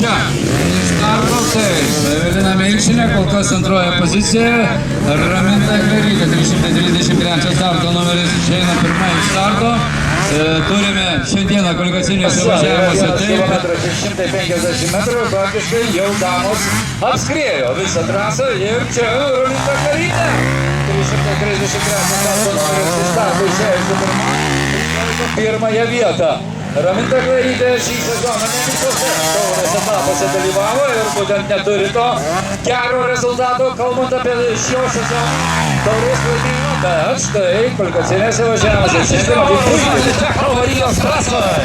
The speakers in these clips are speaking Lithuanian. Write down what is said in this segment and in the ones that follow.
čia. Starto taip. Evelina Milčinė, kol kas antroje pozicijoje. Raminta Klerytė, 333 starto numeris, išeina pirmą iš starto. Turime šiandieną kvalifikacinėse važiavimuose taip. 150 metrų, praktiškai jau damos apskriejo visą trasą ir čia Raminta Klerytė. 333 starto numeris iš starto išėjusi pirmąją vietą. Raminta Klerytė šį sezoną ne visose taurės etapuose dalyvavo ir būtent neturi to gero rezultato, kalbant apie šio sezono taurės laimėjimą, bet štai kvalifikacinėse važiavimuose šis puikiai avarijos trasoje.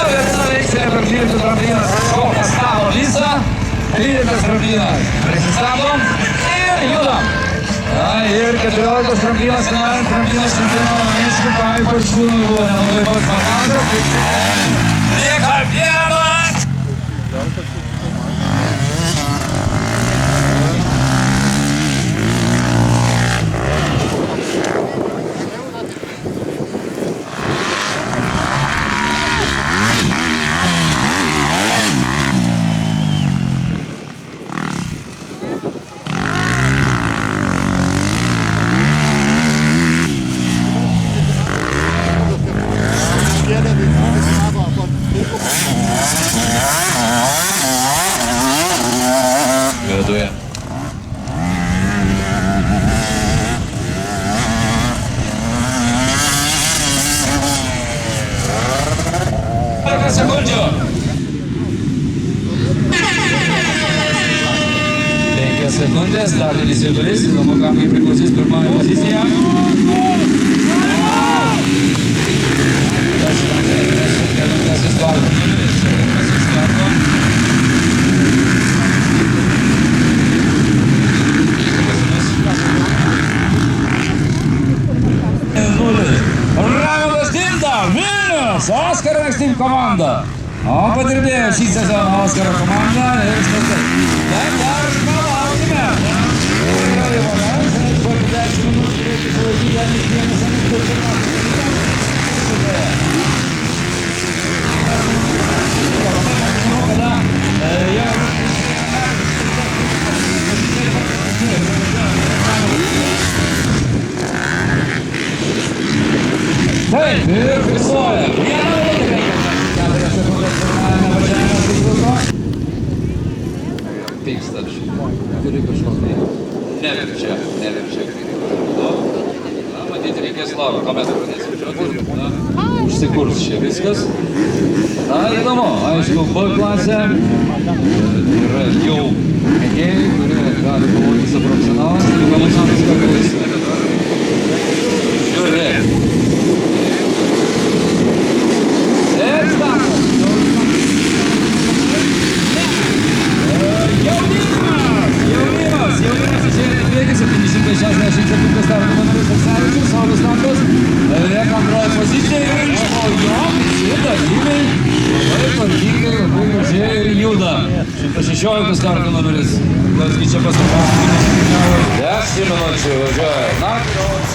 Evelina Milčinė per 12 tramplinas šoka stalo visą. 13 tramplinas prisistabom ir judam. Ir 14 tramplinas, tramplinas čempiono Miškų Paipos Šūnų buvo nelabai pats makažas. Lieka vienas! Veduje. Sekundžių. 5 sekundės, startinis vidurys, įdomu, kam jį priklausys pirmąją poziciją. Oskaro Extreme komanda. O padirbėjo šį sezoną Oskaro komanda ir štai taip. Bet dar palaukime. Po 10 minučių reikia išlaikyti Janis vienas ant pirmiausias. Taip, ir fiksuoja. Pyksta, turi kažkokį. Neverčia. Matyti, reikės laukti, ko mes pradėsime. Užsikurs čia viskas. Na, įdomu, aišku, B klasė yra jau mėgėjai, kurie gali kovoti su profesionalas. Ir Valančianas Kakalis. Žiūrėk. Jaunimas išėlė į priekį, 767 starto numeris Aleksavičius, Saulius Lankas, lieka antroje pozicijoje ir iš po jo visi dalyviai labai tvarkingai, labai gražiai ir juda. 116 starto numeris, kasgi čia paskutinis 10 minučių važiuoja. Na,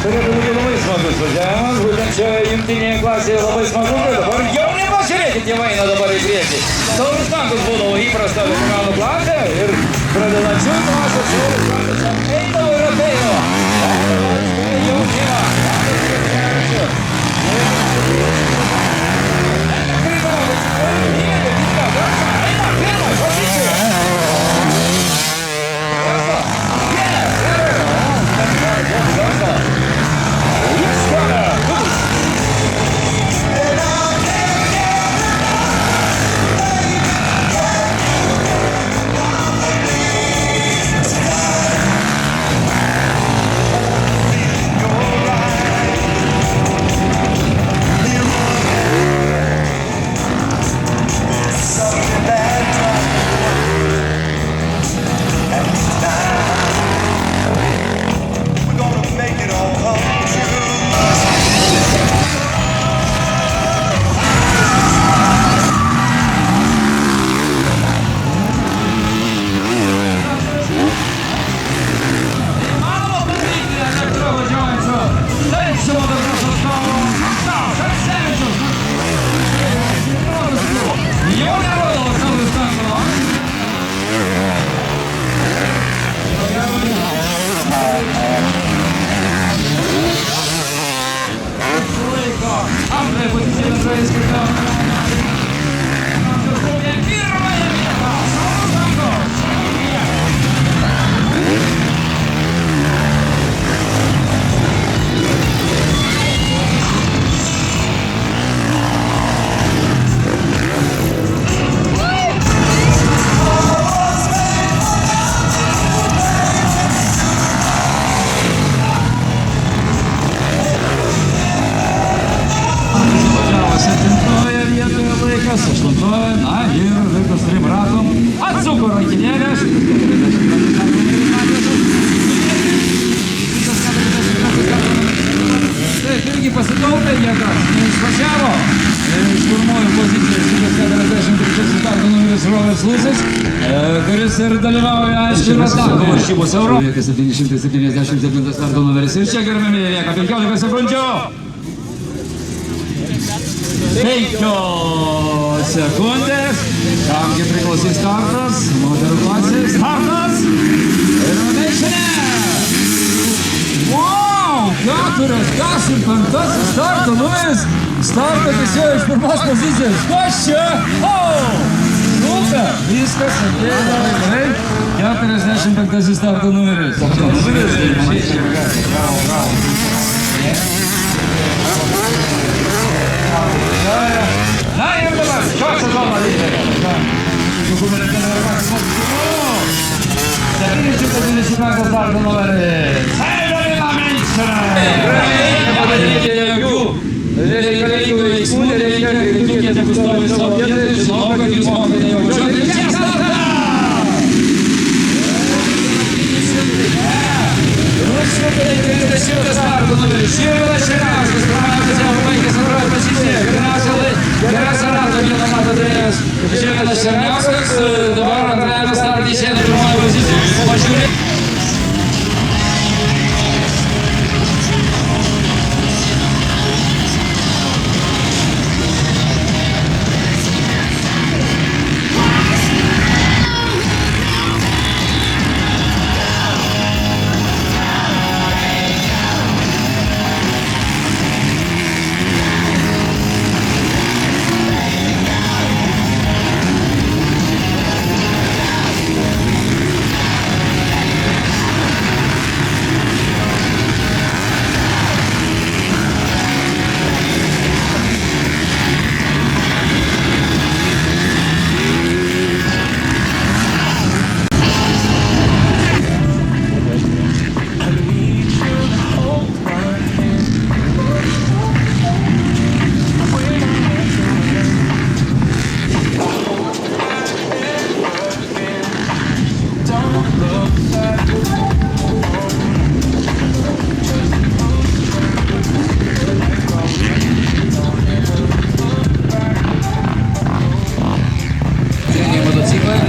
turėtų būti labai smagus važiavimas, būtent čia jungtinėje klasėje labai smagu, tai dabar jaunimas, žiūrėkit, jau eina dabar į priekį. Saulius Lankas būdavo įprasta veteranų klasė ir pradedančių klasės Saulius Lankas eidavo ir ateidavo. Jaunimą. ir dalyvauja, aišku, ir atlako varžybos Europoje. 777 starto numeris ir čia gerbėmi lieka 15 sekundžių. 5 sekundės. Kamgi priklausys startas, moterų klasės startas. Ir Meišinė. Wow, 45 starto numeris. Starto tiesiog iš pirmos pozicijos. Kas čia? Super, viskas atėjo gerai. 45 starto numeris. Na ir dabar, šios sezono lyderė. 725 starto numeris. Evelina Meišinė. Nepadarykite jokių reikalingų veiksmų, nereikia tikėti pastoviai savo vietą, žinau, kad jūs mokate jau važiuoti. Čia startą! Rusų 50 starto numeris. Širvilas Širnauskas, pirmiausias jau baigęs antroje pozicijoje. Geriausia rato vietą mato turėjęs Širvilas Širnauskas. Dabar antrajame starte išeina pirmoje pozicijoje. Pažiūrė.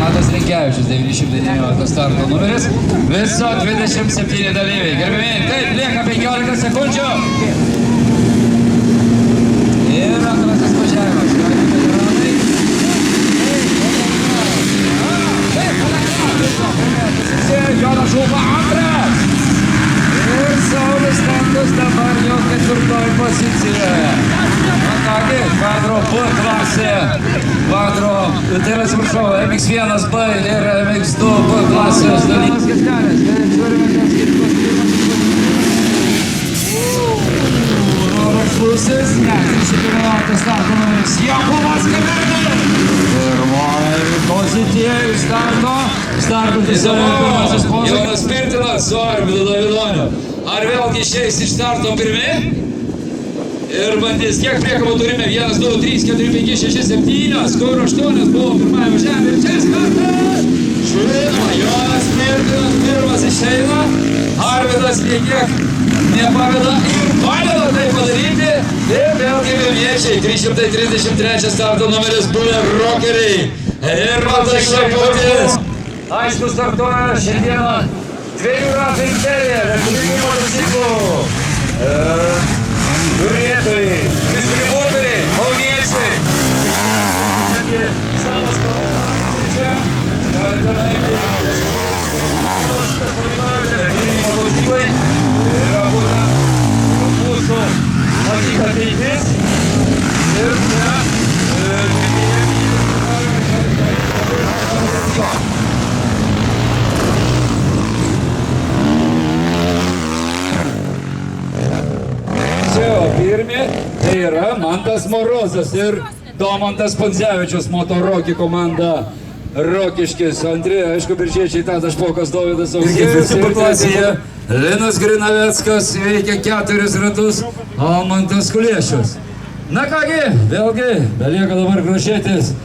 Matas Rinkevičius, 919 starto numeris, viso 27 dalyviai. Gerbėmiai, taip, lieka 15 sekundžių. Ir antrasis važiavimas. Jonas Žulpa antras. Ir Saulis Stankus dabar jau 4 pozicijoje. Na kągi, kvadro B klasė. Kvadro, tai yra atsiprašau, MX1B ir MX2B klasės dalyvis. Pusės, ne, 31 starto numeris Jakubas Kamerdas. Pirmoji pozicija iš starto tiesiog pirmasis posūkis. Jonas Pirtilas su Arvydu Davidoniu. Ar vėlgi išeis iš starto pirmi? Ir bandys, kiek priekabų turime? 1, 2, 3, 4, 5, 6, 7, kur 8 buvo pirmąjį važiavimą ir čia startas. Žinoma, Jonas Pirtilas pirmas išeina. Arvydas kiek nepaveda ir padeda tai padaryti. Ir vėlgi vilniečiai, 333 starto numeris buvę rokeriai. Ir Matas Šaputis. Aišku, startuoja šiandieną 2 ratų imperija, elektrinių motociklų. Turėtojai, distributoriai, kauniečiai. Savas kalbas čia. Motociklai yra būtent mūsų matyta ateitis. Ir čia pirmi, tai yra Mantas Morozas ir Domantas Pundzevičius, Motorokį komanda Rokiškis. Antri, aišku, biržiečiai Tadas Špokas, Dovydas Auksėjas ir klasėje Linas Grinaveckas veikia 4 ratus, Almantas Kuliešius. Na kągi, vėlgi, belieka dabar grožėtis